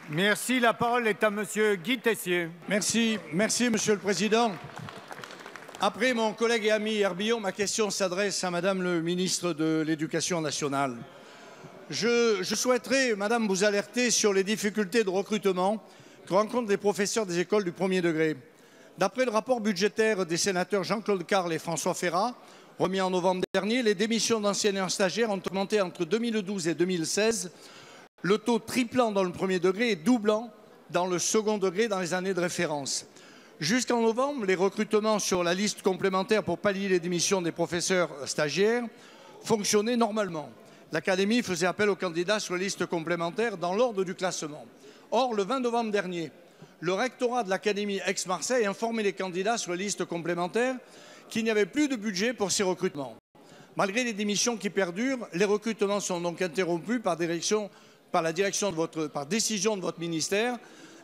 Merci. La parole est à Monsieur Guy Tessier. Merci, Monsieur le Président. Après mon collègue et ami Herbillon, ma question s'adresse à Madame le ministre de l'Éducation nationale. Je souhaiterais, Madame, vous alerter sur les difficultés de recrutement que rencontrent les professeurs des écoles du premier degré. D'après le rapport budgétaire des sénateurs Jean-Claude Carle et François Férat, remis en novembre dernier, les démissions d'enseignants stagiaires ont augmenté entre 2012 et 2016, le taux triplant dans le premier degré et doublant dans le second degré dans les années de référence. Jusqu'en novembre, les recrutements sur la liste complémentaire pour pallier les démissions des professeurs stagiaires fonctionnaient normalement. L'Académie faisait appel aux candidats sur la liste complémentaire dans l'ordre du classement. Or, le 20 novembre dernier, le rectorat de l'Académie Aix-Marseille informait les candidats sur la liste complémentaire qu'il n'y avait plus de budget pour ces recrutements. Malgré les démissions qui perdurent, les recrutements sont donc interrompus par décision de votre ministère.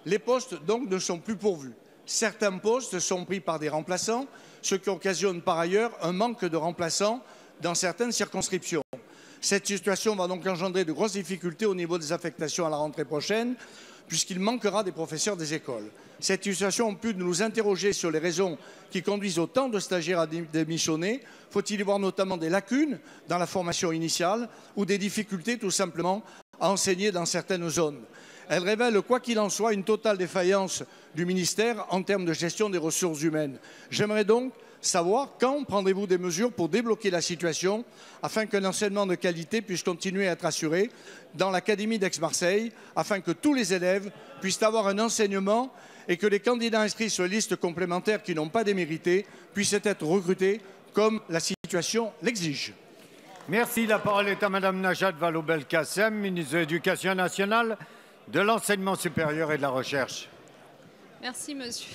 Les postes donc ne sont plus pourvus. Certains postes sont pris par des remplaçants, ce qui occasionne par ailleurs un manque de remplaçants dans certaines circonscriptions. Cette situation va donc engendrer de grosses difficultés au niveau des affectations à la rentrée prochaine, puisqu'il manquera des professeurs des écoles. Cette situation a pu nous interroger sur les raisons qui conduisent autant de stagiaires à démissionner. Faut-il y voir notamment des lacunes dans la formation initiale ou des difficultés tout simplement à enseigner dans certaines zones? Elle révèle, quoi qu'il en soit, une totale défaillance du ministère en termes de gestion des ressources humaines. J'aimerais donc savoir quand prendrez-vous des mesures pour débloquer la situation afin qu'un enseignement de qualité puisse continuer à être assuré dans l'Académie d'Aix-Marseille, afin que tous les élèves puissent avoir un enseignement et que les candidats inscrits sur les listes complémentaires qui n'ont pas démérité puissent être recrutés comme la situation l'exige. Merci. La parole est à Madame Najat Vallaud-Belkacem, ministre de l'Éducation nationale, de l'enseignement supérieur et de la recherche. Merci, Monsieur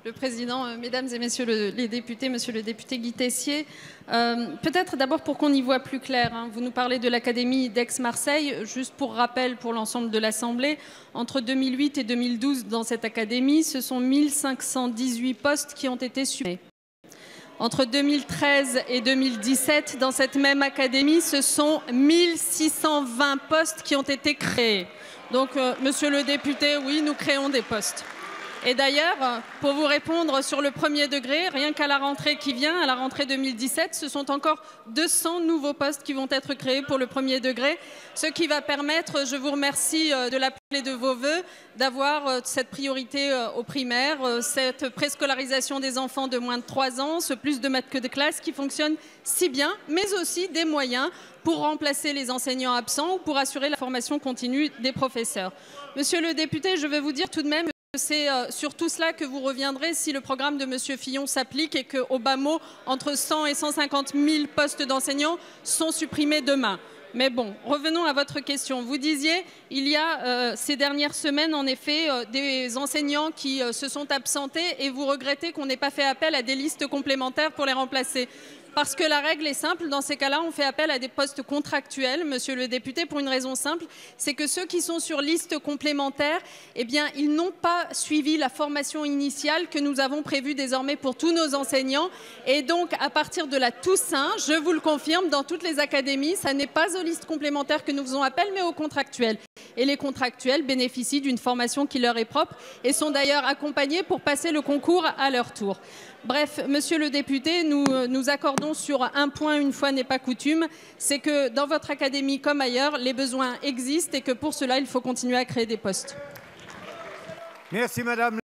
le Président. Mesdames et Messieurs les députés, Monsieur le député Guy Tessier, peut-être d'abord pour qu'on y voit plus clair, vous nous parlez de l'Académie d'Aix-Marseille. Juste pour rappel pour l'ensemble de l'Assemblée, entre 2008 et 2012, dans cette académie, ce sont 1518 postes qui ont été supprimés. Entre 2013 et 2017, dans cette même académie, ce sont 1620 postes qui ont été créés. Donc, Monsieur le député, oui, nous créons des postes. Et d'ailleurs, pour vous répondre sur le premier degré, rien qu'à la rentrée qui vient, à la rentrée 2017, ce sont encore 200 nouveaux postes qui vont être créés pour le premier degré, ce qui va permettre, je vous remercie de l'appeler de vos vœux, d'avoir cette priorité au primaire, cette préscolarisation des enfants de moins de 3 ans, ce plus de maîtres que de classe qui fonctionne si bien, mais aussi des moyens pour remplacer les enseignants absents ou pour assurer la formation continue des professeurs. Monsieur le député, je vais vous dire tout de même, c'est sur tout cela que vous reviendrez si le programme de M. Fillon s'applique et qu'au bas mot, entre 100 et 150 000 postes d'enseignants sont supprimés demain. Mais bon, revenons à votre question. Vous disiez, il y a ces dernières semaines, en effet, des enseignants qui se sont absentés et vous regrettez qu'on n'ait pas fait appel à des listes complémentaires pour les remplacer. Parce que la règle est simple, dans ces cas-là, on fait appel à des postes contractuels, monsieur le député, pour une raison simple, c'est que ceux qui sont sur liste complémentaire, eh bien, ils n'ont pas suivi la formation initiale que nous avons prévue désormais pour tous nos enseignants. Et donc, à partir de la Toussaint, je vous le confirme, dans toutes les académies, ça n'est pas aux listes complémentaires que nous faisons appel, mais aux contractuels. Et les contractuels bénéficient d'une formation qui leur est propre et sont d'ailleurs accompagnés pour passer le concours à leur tour. Bref, monsieur le député, nous accordons sur un point, une fois n'est pas coutume, c'est que dans votre académie comme ailleurs, les besoins existent et que pour cela, il faut continuer à créer des postes. Merci, Madame.